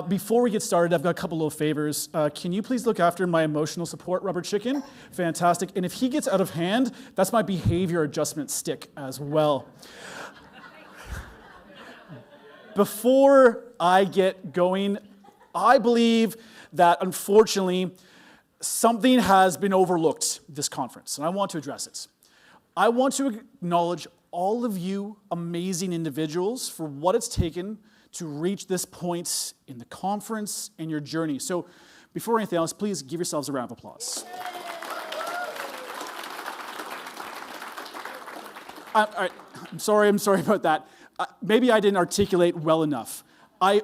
Before we get started, I've got a couple little favors. Can you please look after my emotional support rubber chicken? Fantastic. And if he gets out of hand, that's my behavior adjustment stick as well. Before I get going, I believe that unfortunately something has been overlooked this conference, and I want to address it. I want to acknowledge all of you amazing individuals for what it's taken to reach this point in the conference and your journey. So before anything else, please give yourselves a round of applause. All right, I'm sorry about that. Maybe I didn't articulate well enough. I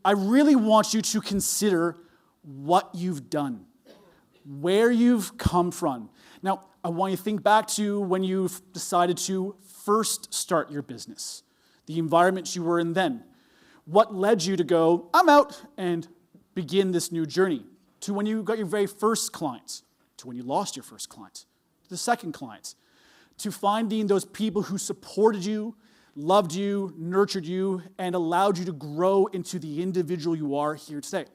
really want you to consider what you've done, where you've come from. Now, I want you to think back to when you decided to first start your business, the environment you were in then. What led you to go, I'm out, and begin this new journey, to when you got your very first client, to when you lost your first client, to the second client, to finding those people who supported you, loved you, nurtured you, and allowed you to grow into the individual you are here today.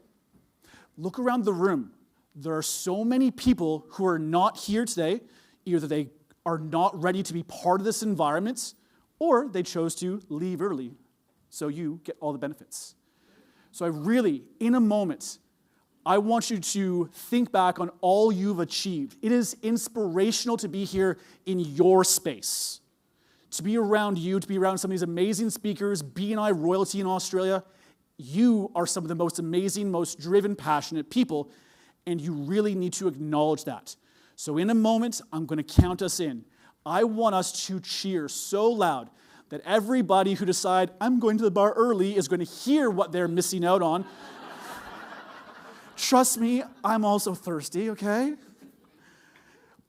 Look around the room. There are so many people who are not here today. Either they are not ready to be part of this environment, or they chose to leave early, so you get all the benefits. So I really, in a moment, I want you to think back on all you've achieved. It is inspirational to be here in your space, to be around you, to be around some of these amazing speakers, BNI royalty in Australia. You are some of the most amazing, most driven, passionate people, and you really need to acknowledge that. So in a moment, I'm going to count us in. I want us to cheer so loud that everybody who decide I'm going to the bar early is going to hear what they're missing out on. Trust me, I'm also thirsty, okay?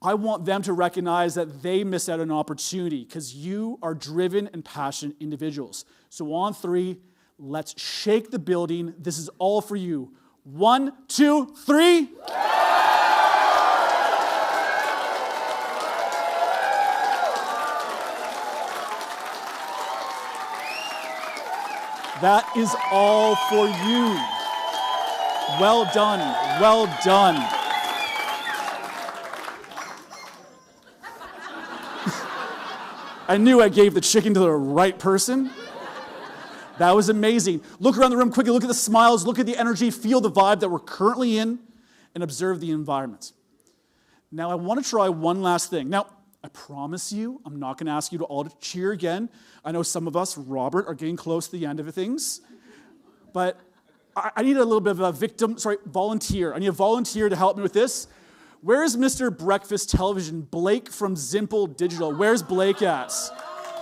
I want them to recognize that they miss out on an opportunity because you are driven and passionate individuals. So on 3, let's shake the building. This is all for you. 1, 2, 3. That is all for you. Well done, well done. I knew I gave the chicken to the right person. That was amazing. Look around the room quickly, look at the smiles, look at the energy, feel the vibe that we're currently in, and observe the environment. Now, I want to try one last thing. Now, I promise you, I'm not going to ask you to all to cheer again. I know some of us, Robert, are getting close to the end of things. But I need a little bit of a volunteer. I need a volunteer to help me with this. Where is Mr. Breakfast Television, Blake from Zimple Digital? Where's Blake at?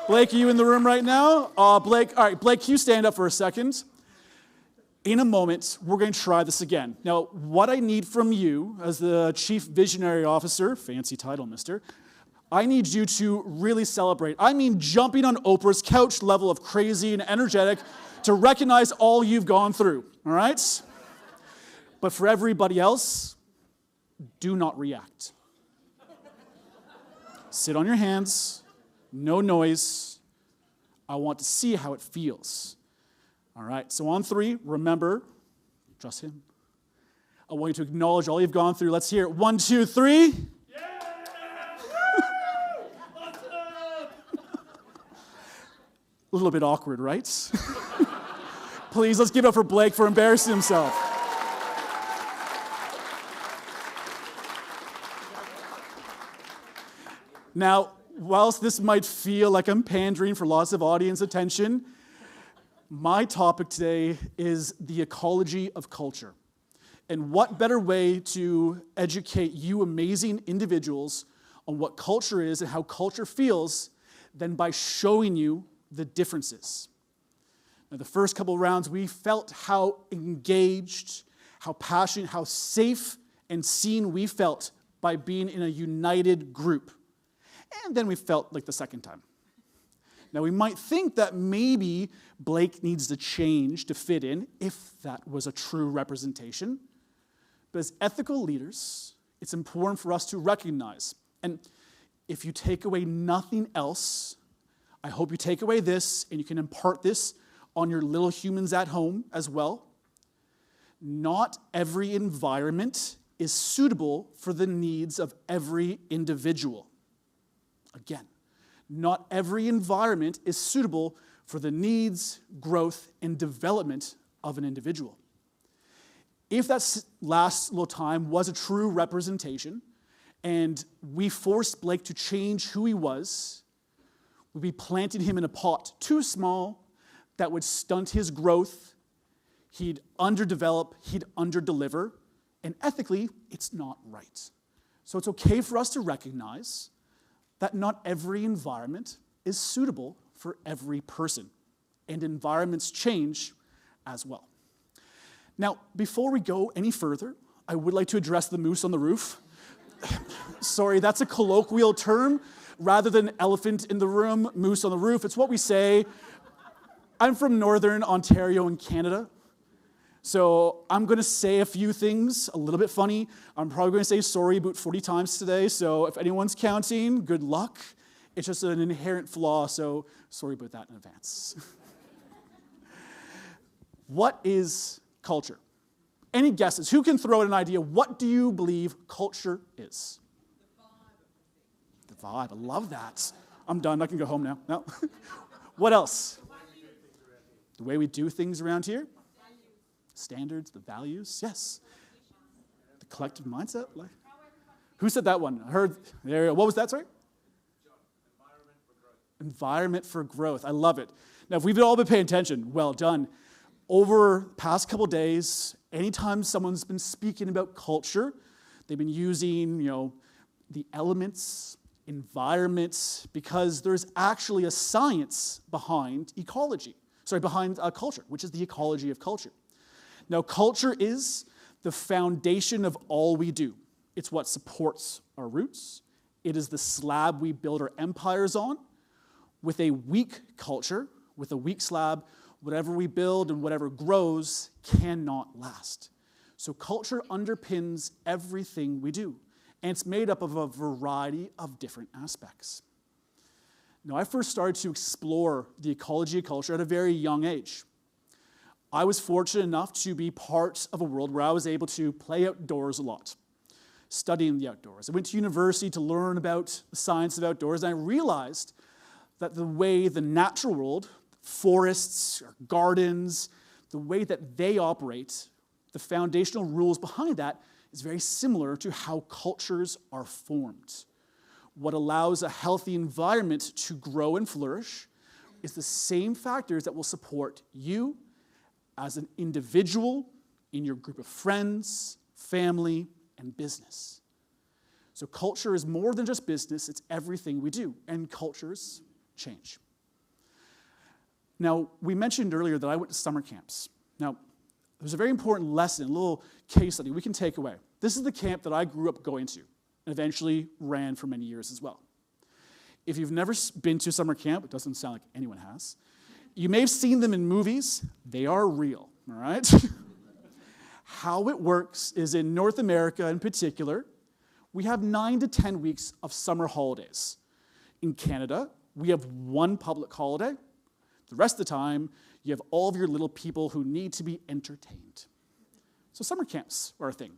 Blake, are you in the room right now? Blake, all right, Blake, can you stand up for a second? In a moment, we're going to try this again. Now, what I need from you as the Chief Visionary Officer, fancy title, mister, I need you to really celebrate. I mean, jumping on Oprah's couch level of crazy and energetic to recognize all you've gone through, all right? But for everybody else, do not react. Sit on your hands, no noise. I want to see how it feels. All right, so on 3, remember, trust him. I want you to acknowledge all you've gone through. Let's hear it. 1, 2, 3. A little bit awkward, right? Please, let's give it up for Blake for embarrassing himself. Now, whilst this might feel like I'm pandering for lots of audience attention, my topic today is the ecology of culture. And what better way to educate you amazing individuals on what culture is and how culture feels than by showing you the differences. Now, the first couple of rounds, we felt how engaged, how passionate, how safe and seen we felt by being in a united group. And then we felt like the second time. Now, we might think that maybe Blake needs to change to fit in, if that was a true representation. But as ethical leaders, it's important for us to recognize. And if you take away nothing else, I hope you take away this and you can impart this on your little humans at home as well. not every environment is suitable for the needs of every individual. Again, not every environment is suitable for the needs, growth, and development of an individual. If that last little time was a true representation, and we forced Blake to change who he was, we'd be planting him in a pot too small that would stunt his growth. He'd underdevelop, he'd underdeliver, and ethically, it's not right. So it's okay for us to recognize that not every environment is suitable for every person, and environments change as well. Now, before we go any further, I would like to address the moose on the roof. Sorry, that's a colloquial term. Rather than elephant in the room, moose on the roof, it's what we say. I'm from Northern Ontario in Canada, so I'm going to say a few things a little bit funny. I'm probably going to say sorry about 40 times today, so if anyone's counting, good luck. It's just an inherent flaw, so sorry about that in advance. What is culture? Any guesses? Who can throw out an idea? What do you believe culture is? The vibe. I love that. I'm done. I can go home now. No? What else? The way we do things around here? Standards, the values. Yes. The collective mindset. Who said that one? I heard. There. What was that? Sorry. Environment for growth. I love it. Now, if we've all been paying attention, well done. Over the past couple days, anytime someone's been speaking about culture, they've been using, the elements, environments, because there's actually a science behind culture, which is the ecology of culture. Now, culture is the foundation of all we do. It's what supports our roots. It is the slab we build our empires on. With a weak culture, with a weak slab, whatever we build and whatever grows cannot last. So culture underpins everything we do, and it's made up of a variety of different aspects. Now, I first started to explore the ecology of culture at a very young age. I was fortunate enough to be part of a world where I was able to play outdoors a lot, studying the outdoors. I went to university to learn about the science of outdoors, and I realized that the way the natural world, forests, or gardens, the way that they operate, the foundational rules behind that is very similar to how cultures are formed. What allows a healthy environment to grow and flourish is the same factors that will support you as an individual, in your group of friends, family, and business. So culture is more than just business, it's everything we do, and cultures change. Now, we mentioned earlier that I went to summer camps. Now, there's a very important lesson, a little case study we can take away. This is the camp that I grew up going to, and eventually ran for many years as well. If you've never been to summer camp, it doesn't sound like anyone has, you may have seen them in movies. They are real, all right? How it works is in North America in particular, we have 9 to 10 weeks of summer holidays. In Canada, we have one public holiday. The rest of the time, you have all of your little people who need to be entertained. So summer camps are a thing.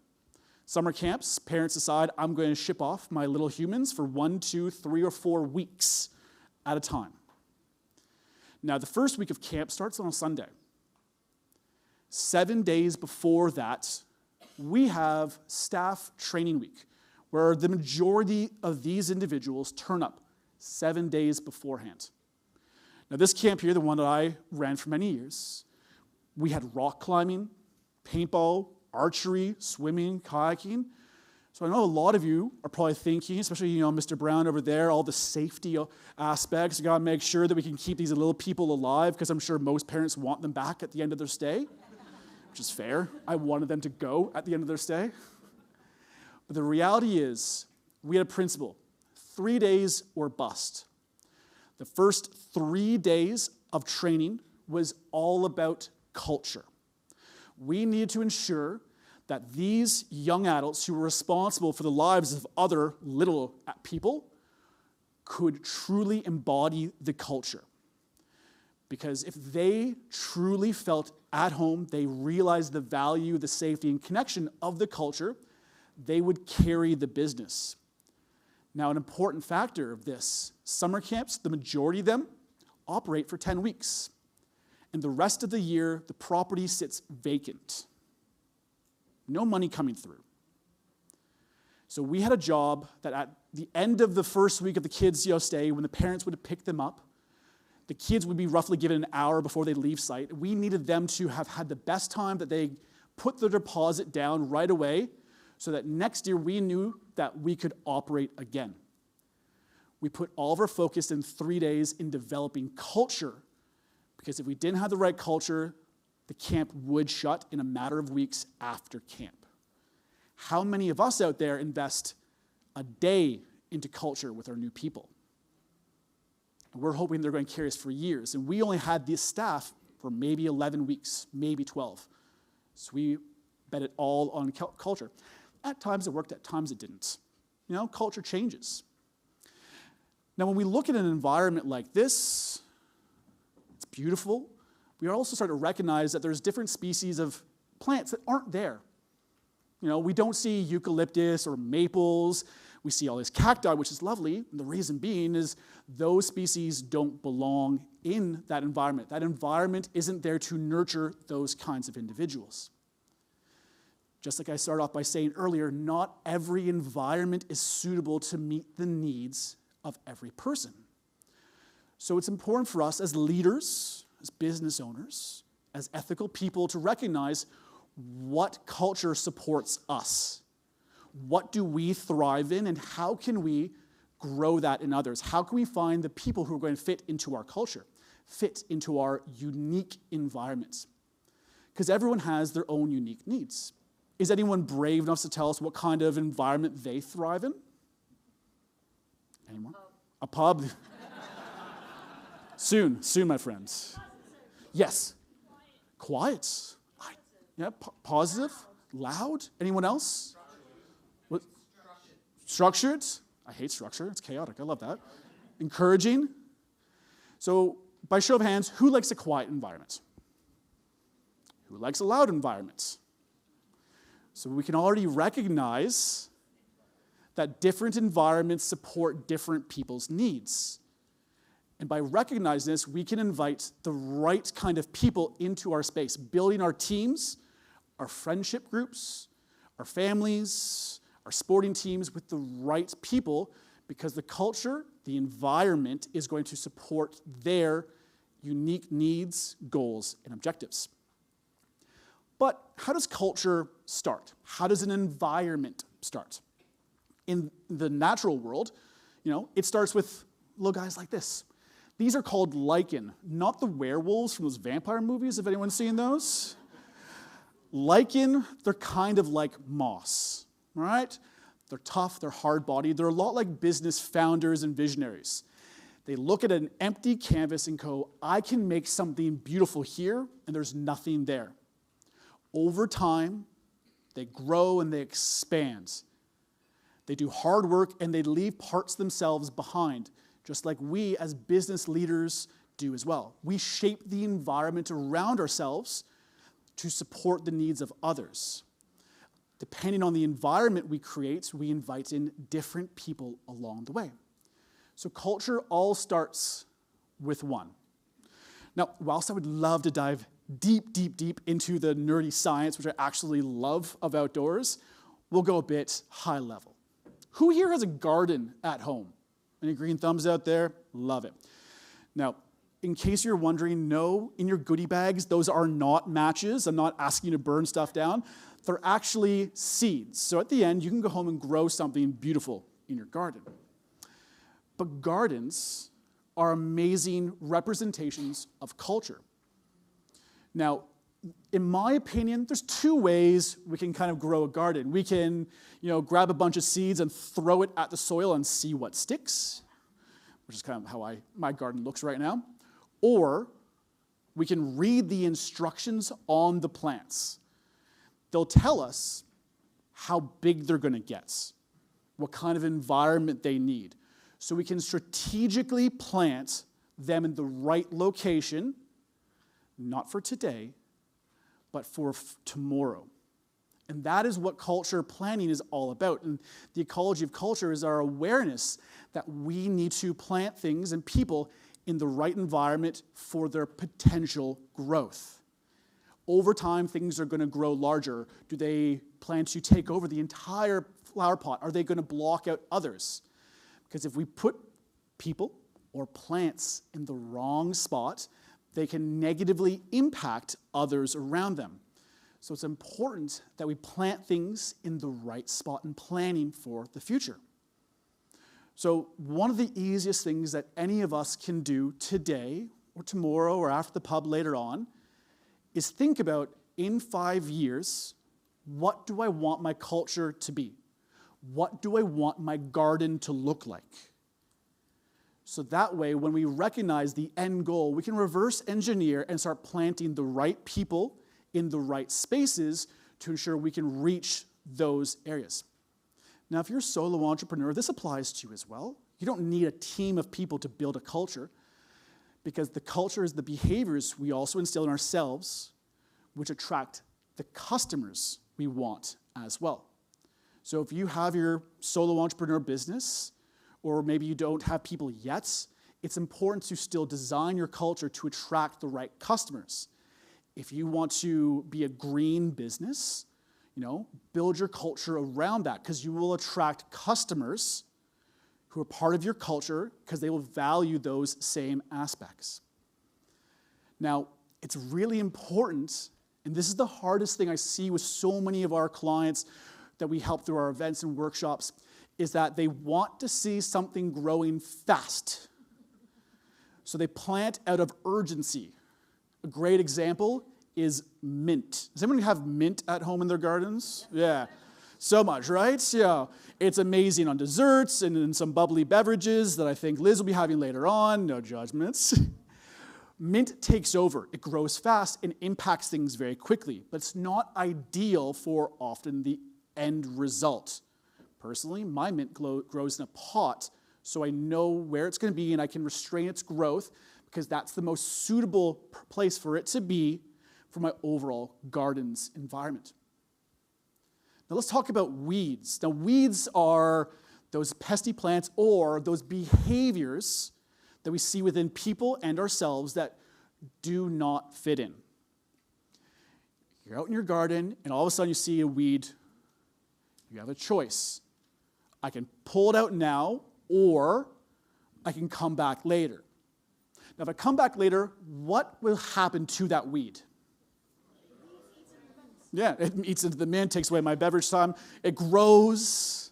Summer camps, parents decide, I'm going to ship off my little humans for 1, 2, 3, or 4 weeks at a time. Now, the first week of camp starts on a Sunday. 7 days before that, we have staff training week, where the majority of these individuals turn up 7 days beforehand. Now, this camp here, the one that I ran for many years, we had rock climbing, paintball, archery, swimming, kayaking. So I know a lot of you are probably thinking, especially, Mr. Brown over there, all the safety aspects. You got to make sure that we can keep these little people alive, because I'm sure most parents want them back at the end of their stay, which is fair. I wanted them to go at the end of their stay. But the reality is, we had a principle, 3 days or bust. The first 3 days of training was all about culture. We needed to ensure that these young adults who were responsible for the lives of other little people could truly embody the culture. Because if they truly felt at home, they realized the value, the safety, and connection of the culture, they would carry the business. Now, an important factor of this, summer camps, the majority of them operate for 10 weeks. And the rest of the year, the property sits vacant. No money coming through. So we had a job that at the end of the first week of the kids' stay, when the parents would pick them up, the kids would be roughly given an hour before they leave site. We needed them to have had the best time, that they put their deposit down right away, so that next year we knew that we could operate again. We put all of our focus in 3 days in developing culture, because if we didn't have the right culture, the camp would shut in a matter of weeks after camp. How many of us out there invest a day into culture with our new people? And we're hoping they're going to carry us for years. And we only had this staff for maybe 11 weeks, maybe 12. So we bet it all on culture. At times it worked, at times it didn't. Culture changes. Now, when we look at an environment like this, it's beautiful. We are also starting to recognize that there's different species of plants that aren't there. We don't see eucalyptus or maples. We see all this cacti, which is lovely. And the reason being is those species don't belong in that environment. That environment isn't there to nurture those kinds of individuals. Just like I started off by saying earlier, not every environment is suitable to meet the needs of every person. So it's important for us as leaders, as business owners, as ethical people to recognize what culture supports us. What do we thrive in, and how can we grow that in others? How can we find the people who are going to fit into our culture, fit into our unique environments? Because everyone has their own unique needs. Is anyone brave enough to tell us what kind of environment they thrive in? Anyone? A pub? Soon, my friends. Yes. Quiet. Positive. Loud. Anyone else? What? Structured. I hate structure. It's chaotic. I love that. Encouraging. So, by show of hands, who likes a quiet environment? Who likes a loud environment? So we can already recognize that different environments support different people's needs. And by recognizing this, we can invite the right kind of people into our space, building our teams, our friendship groups, our families, our sporting teams with the right people, because the culture, the environment, is going to support their unique needs, goals, and objectives. But how does culture start? How does an environment start? In the natural world, it starts with little guys like this. These are called lichen, not the werewolves from those vampire movies, if anyone's seen those. Lichen, they're kind of like moss, all right? They're tough, they're hard-bodied, they're a lot like business founders and visionaries. They look at an empty canvas and go, I can make something beautiful here, and there's nothing there. Over time, they grow and they expand. They do hard work and they leave parts of themselves behind, just like we as business leaders do as well. We shape the environment around ourselves to support the needs of others. Depending on the environment we create, we invite in different people along the way. So culture all starts with one. Now, whilst I would love to dive deep into the nerdy science, which I actually love of outdoors, we'll go a bit high level. Who here has a garden at home? Any green thumbs out there? Love it. Now, in case you're wondering, no, in your goodie bags, those are not matches. I'm not asking you to burn stuff down. They're actually seeds. So at the end, you can go home and grow something beautiful in your garden. But gardens are amazing representations of culture. Now, in my opinion, there's two ways we can kind of grow a garden. We can, grab a bunch of seeds and throw it at the soil and see what sticks, which is kind of how my garden looks right now. Or we can read the instructions on the plants. They'll tell us how big they're going to get, what kind of environment they need. So we can strategically plant them in the right location, not for today, but for tomorrow. And that is what culture planning is all about. And the ecology of culture is our awareness that we need to plant things and people in the right environment for their potential growth. Over time, things are going to grow larger. Do they plan to take over the entire flower pot? Are they going to block out others? Because if we put people or plants in the wrong spot, they can negatively impact others around them. So it's important that we plant things in the right spot and planning for the future. So one of the easiest things that any of us can do today or tomorrow or after the pub later on is think about, in 5 years, what do I want my culture to be? What do I want my garden to look like? So that way, when we recognize the end goal, we can reverse engineer and start planting the right people in the right spaces to ensure we can reach those areas. Now, if you're a solo entrepreneur, this applies to you as well. You don't need a team of people to build a culture, because the culture is the behaviors we also instill in ourselves, which attract the customers we want as well. So if you have your solo entrepreneur business, or maybe you don't have people yet, it's important to still design your culture to attract the right customers. If you want to be a green business, build your culture around that, because you will attract customers who are part of your culture because they will value those same aspects. Now, it's really important, and this is the hardest thing I see with so many of our clients that we help through our events and workshops, is that they want to see something growing fast. So they plant out of urgency. A great example is mint. Does anyone have mint at home in their gardens? Yeah, so much, right? Yeah, it's amazing on desserts and in some bubbly beverages that I think Liz will be having later on. No judgments. Mint takes over. It grows fast and impacts things very quickly, but it's not ideal for often the end result. Personally, my mint grows in a pot, so I know where it's going to be and I can restrain its growth, because that's the most suitable place for it to be for my overall garden's environment. Now let's talk about weeds. Now weeds are those pesky plants or those behaviors that we see within people and ourselves that do not fit in. You're out in your garden and all of a sudden you see a weed. You have a choice. I can pull it out now, or I can come back later. Now, if I come back later, what will happen to that weed? Yeah, it eats into the mint, takes away my beverage time. It grows,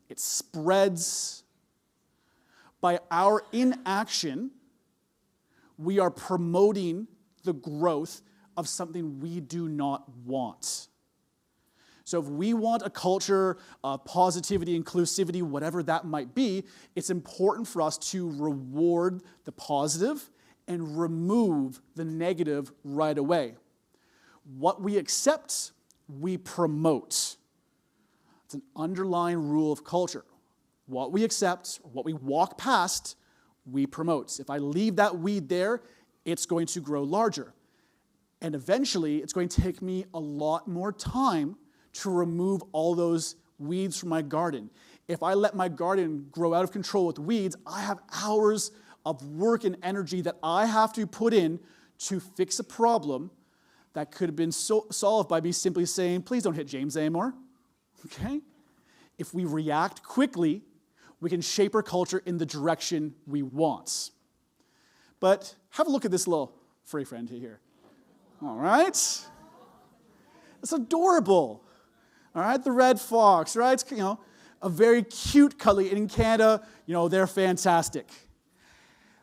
it spreads. By our inaction, we are promoting the growth of something we do not want. So if we want a culture of positivity, inclusivity, whatever that might be, it's important for us to reward the positive and remove the negative right away. What we accept, we promote. It's an underlying rule of culture. What we accept, what we walk past, we promote. If I leave that weed there, it's going to grow larger. And eventually, it's going to take me a lot more time to remove all those weeds from my garden. If I let my garden grow out of control with weeds, I have hours of work and energy that I have to put in to fix a problem that could have been solved by me simply saying, please don't hit James anymore. Okay? If we react quickly, we can shape our culture in the direction we want. But have a look at this little furry friend here. All right? It's adorable. All right, the red fox, right? It's, a very cute cuddly. In Canada, they're fantastic.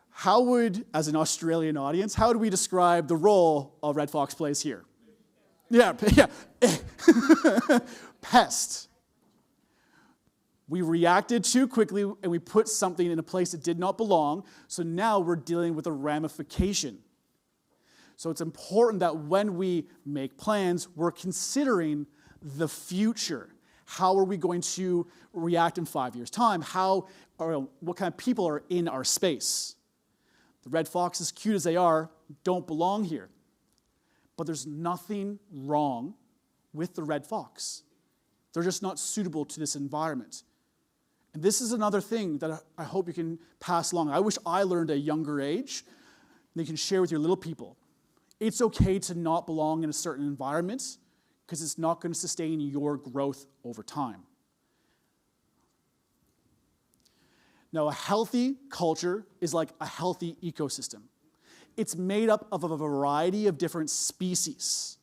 How would, as an Australian audience, how do we describe the role a red fox plays here? Yeah. Pest. We reacted too quickly and we put something in a place that did not belong, so now we're dealing with a ramification. So it's important that when we make plans, we're considering the future. How are we going to react in 5 years' time? What kind of people are in our space? The red foxes, cute as they are, don't belong here. But there's nothing wrong with the red fox. They're just not suitable to this environment. And this is another thing that I hope you can pass along. I wish I learned at a younger age, and you can share with your little people. It's okay to not belong in a certain environment because it's not going to sustain your growth over time. Now, a healthy culture is like a healthy ecosystem. It's made up of a variety of different species.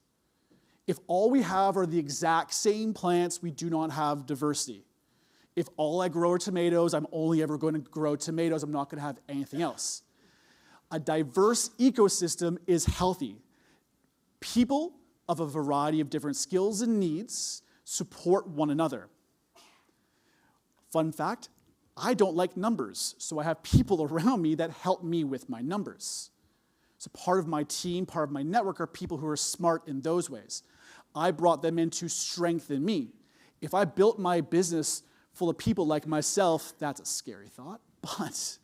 If all we have are the exact same plants, we do not have diversity. If all I grow are tomatoes, I'm only ever going to grow tomatoes. I'm not going to have anything else. A diverse ecosystem is healthy. People of a variety of different skills and needs support one another. Fun fact, I don't like numbers, so I have people around me that help me with my numbers. So part of my team, part of my network are people who are smart in those ways. I brought them in to strengthen me. If I built my business full of people like myself, that's a scary thought, but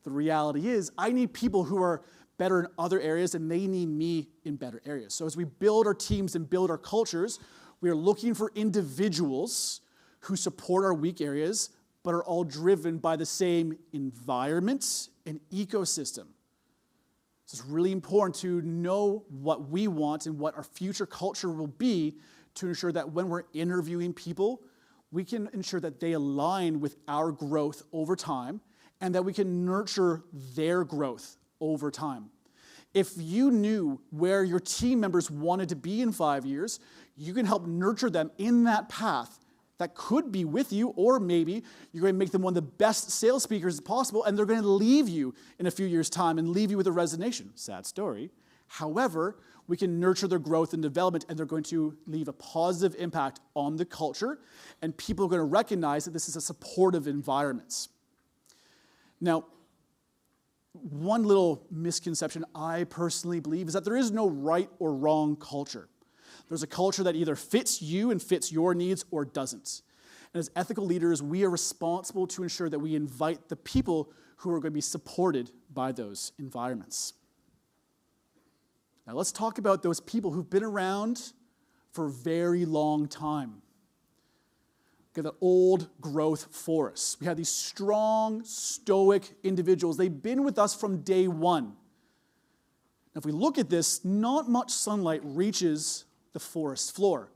the reality is I need people who are better in other areas and they need me in better areas. So as we build our teams and build our cultures, we are looking for individuals who support our weak areas but are all driven by the same environment and ecosystem. So it's really important to know what we want and what our future culture will be to ensure that when we're interviewing people, we can ensure that they align with our growth over time and that we can nurture their growth over time. If you knew where your team members wanted to be in 5 years, you can help nurture them in that path that could be with you, or maybe you're going to make them one of the best sales speakers possible, and they're going to leave you in a few years' time and leave you with a resignation. Sad story. However, we can nurture their growth and development, and they're going to leave a positive impact on the culture, and people are going to recognize that this is a supportive environment. Now, one little misconception I personally believe is that there is no right or wrong culture. There's a culture that either fits you and fits your needs or doesn't. And as ethical leaders, we are responsible to ensure that we invite the people who are going to be supported by those environments. Now let's talk about those people who've been around for a very long time. Look at the old growth forests. We have these strong, stoic individuals. They've been with us from day one. Now, if we look at this, not much sunlight reaches the forest floor.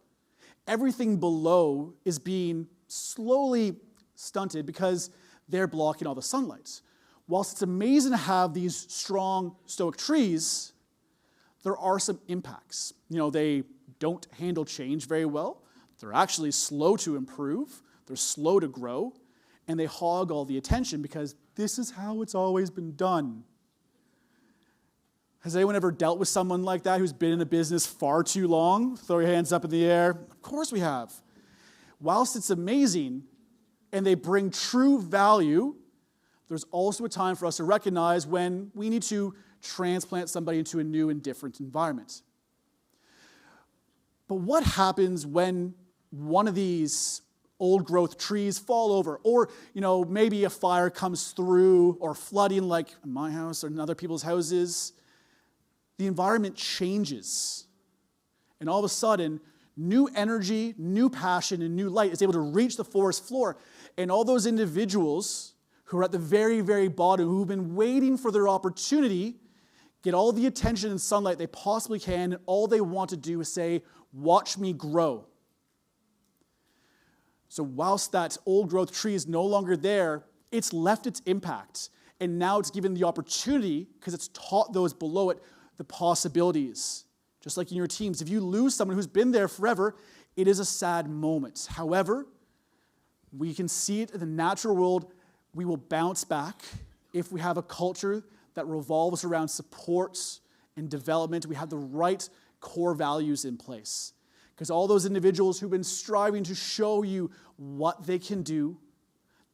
Everything below is being slowly stunted because they're blocking all the sunlight. Whilst it's amazing to have these strong, stoic trees, there are some impacts. They don't handle change very well. They're actually slow to improve. They're slow to grow. And they hog all the attention because this is how it's always been done. Has anyone ever dealt with someone like that who's been in a business far too long? Throw your hands up in the air. Of course we have. Whilst it's amazing and they bring true value, there's also a time for us to recognize when we need to transplant somebody into a new and different environment. But what happens when one of these old growth trees fall over, or maybe a fire comes through, or flooding like my house or in other people's houses? The environment changes. And all of a sudden, new energy, new passion, and new light is able to reach the forest floor. And all those individuals who are at the very, very bottom, who've been waiting for their opportunity, get all the attention and sunlight they possibly can, and all they want to do is say, "Watch me grow." So whilst that old growth tree is no longer there, it's left its impact. And now it's given the opportunity, because it's taught those below it, the possibilities. Just like in your teams, if you lose someone who's been there forever, it is a sad moment. However, we can see it in the natural world. We will bounce back if we have a culture that revolves around support and development. We have the right core values in place. Because all those individuals who've been striving to show you what they can do,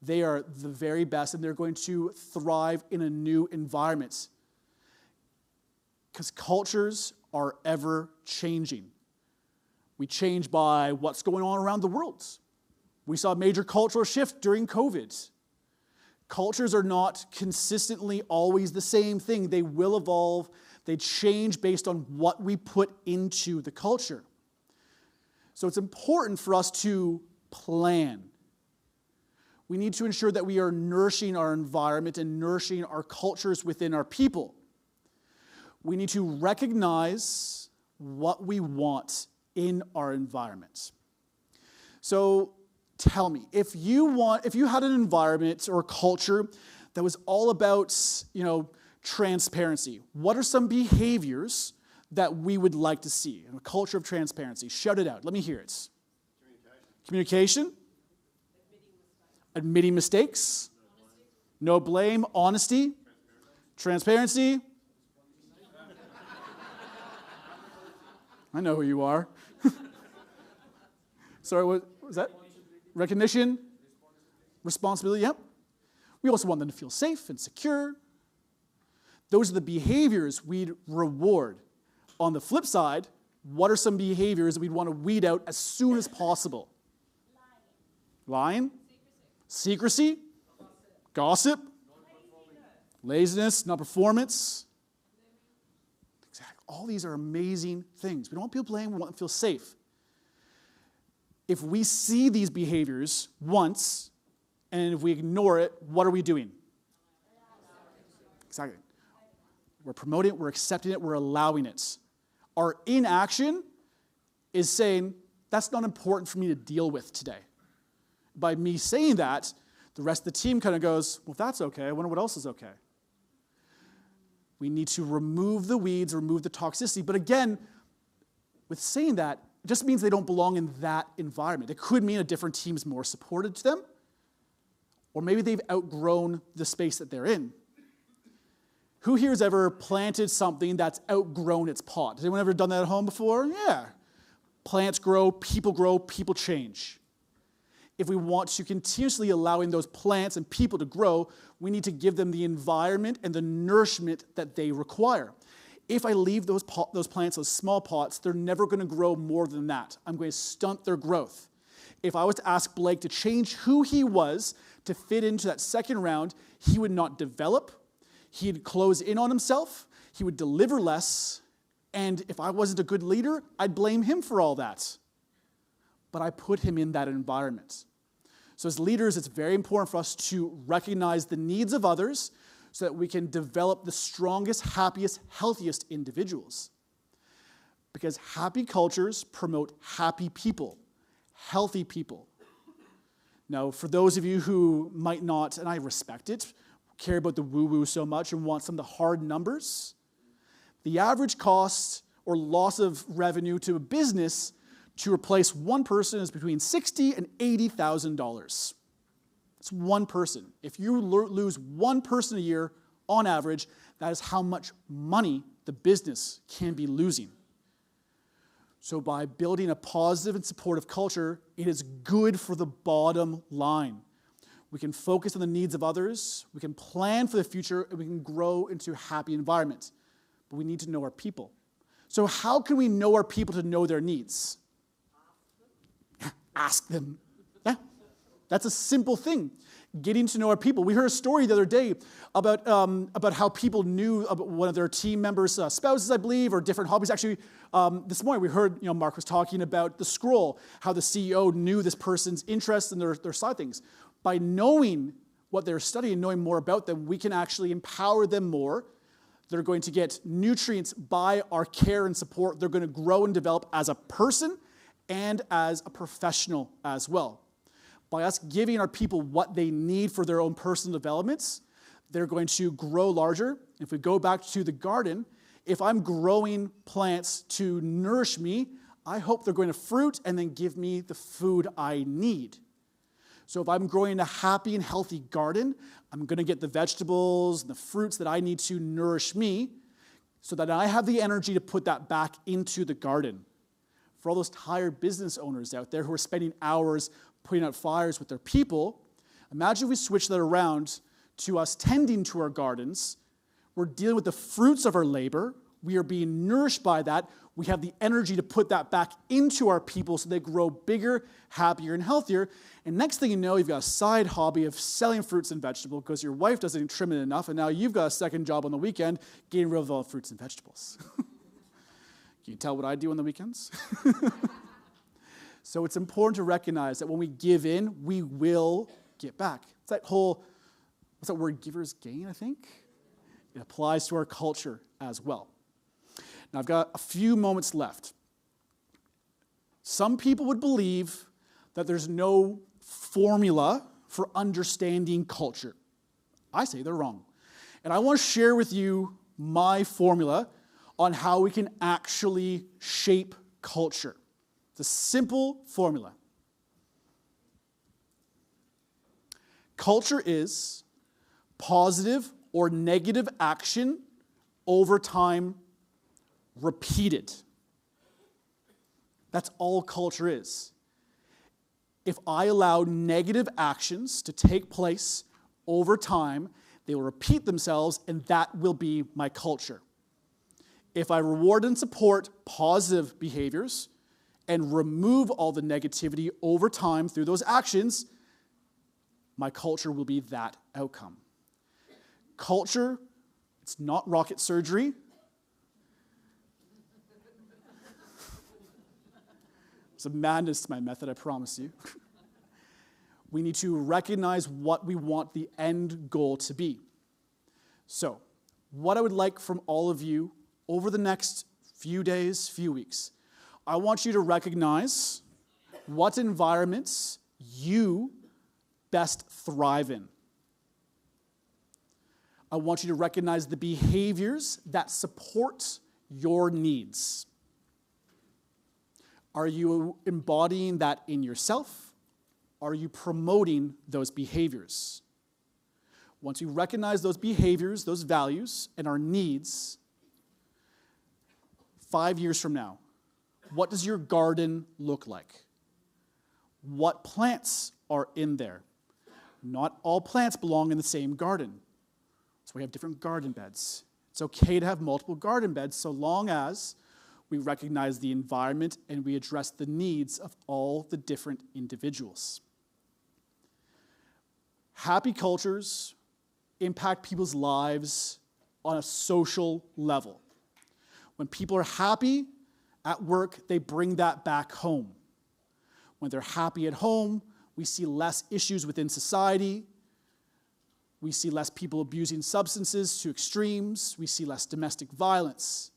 they are the very best, and they're going to thrive in a new environment. Because cultures are ever changing. We change by what's going on around the world. We saw a major cultural shift during COVID. Cultures are not consistently always the same thing. They will evolve. They change based on what we put into the culture. So it's important for us to plan. We need to ensure that we are nourishing our environment and nourishing our cultures within our people. We need to recognize what we want in our environment. So tell me, if you had an environment or a culture that was all about, transparency, what are some behaviors that we would like to see in a culture of transparency? Shout it out. Let me hear it. Communication. Admitting mistakes. No blame. Honesty. Transparency. I know who you are. Sorry, what was that? Recognition. Responsibility, yep. We also want them to feel safe and secure. Those are the behaviors we'd reward. On the flip side, what are some behaviors that we'd want to weed out as soon as possible? Lying. Secrecy. Gossip. Laziness, non-performance. Exactly. All these are amazing things. We don't want people playing, we want them to feel safe. If we see these behaviors once, and if we ignore it, what are we doing? Exactly. We're promoting it, we're accepting it, we're allowing it. Our inaction is saying, that's not important for me to deal with today. By me saying that, the rest of the team kind of goes, well, if that's okay, I wonder what else is okay. We need to remove the weeds, remove the toxicity. But again, with saying that, it just means they don't belong in that environment. It could mean a different team's more supportive to them, or maybe they've outgrown the space that they're in. Who here has ever planted something that's outgrown its pot? Has anyone ever done that at home before? Yeah. Plants grow, people change. If we want to continuously allowing those plants and people to grow, we need to give them the environment and the nourishment that they require. If I leave those plants, those small pots, they're never going to grow more than that. I'm going to stunt their growth. If I was to ask Blake to change who he was to fit into that second round, he would not develop. He'd close in on himself. He would deliver less. And if I wasn't a good leader, I'd blame him for all that. But I put him in that environment. So as leaders, it's very important for us to recognize the needs of others so that we can develop the strongest, happiest, healthiest individuals. Because happy cultures promote happy people, healthy people. Now, for those of you who might not, and I respect it, care about the woo-woo so much and want some of the hard numbers, the average cost or loss of revenue to a business to replace one person is between $60,000 and $80,000. It's one person. If you lose one person a year, on average, that is how much money the business can be losing. So by building a positive and supportive culture, it is good for the bottom line. We can focus on the needs of others, we can plan for the future, and we can grow into a happy environment. But we need to know our people. So how can we know our people to know their needs? Ask them. Yeah, that's a simple thing. Getting to know our people. We heard a story the other day about how people knew about one of their team members' spouses, I believe, or different hobbies. Actually, this morning we heard, Mark was talking about the scroll, how the CEO knew this person's interests and their side things. By knowing what they're studying, knowing more about them, we can actually empower them more. They're going to get nutrients by our care and support. They're going to grow and develop as a person and as a professional as well. By us giving our people what they need for their own personal developments, they're going to grow larger. If we go back to the garden, if I'm growing plants to nourish me, I hope they're going to fruit and then give me the food I need. So if I'm growing a happy and healthy garden, I'm going to get the vegetables and the fruits that I need to nourish me so that I have the energy to put that back into the garden. For all those tired business owners out there who are spending hours putting out fires with their people, imagine if we switch that around to us tending to our gardens. We're dealing with the fruits of our labor. we are being nourished by that. We have the energy to put that back into our people so they grow bigger, happier, and healthier. And next thing you know, you've got a side hobby of selling fruits and vegetables because your wife doesn't trim it enough, and now you've got a second job on the weekend getting rid of all the fruits and vegetables. Can you tell what I do on the weekends? So it's important to recognize that when we give in, we will get back. It's that whole, what's that word, giver's gain, I think? It applies to our culture as well. Now, I've got a few moments left. Some people would believe that there's no formula for understanding culture. I say they're wrong. And I want to share with you my formula on how we can actually shape culture. It's a simple formula. Culture is positive or negative action over time repeated. That's all culture is. If I allow negative actions to take place over time, they will repeat themselves, and that will be my culture. If I reward and support positive behaviors and remove all the negativity over time through those actions, my culture will be that outcome. Culture, it's not rocket surgery. It's a madness to my method, I promise you. We need to recognize what we want the end goal to be. So, what I would like from all of you over the next few days, few weeks, I want you to recognize what environments you best thrive in. I want you to recognize the behaviors that support your needs. Are you embodying that in yourself? Are you promoting those behaviors? Once we recognize those behaviors, those values, and our needs, 5 years from now, what does your garden look like? What plants are in there? Not all plants belong in the same garden. So we have different garden beds. It's okay to have multiple garden beds so long as we recognize the environment and we address the needs of all the different individuals. Happy cultures impact people's lives on a social level. When people are happy at work, they bring that back home. When they're happy at home, we see less issues within society. We see less people abusing substances to extremes. We see less domestic violence.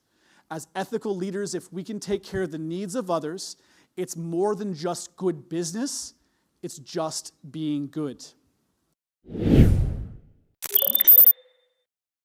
As ethical leaders, if we can take care of the needs of others, it's more than just good business. It's just being good.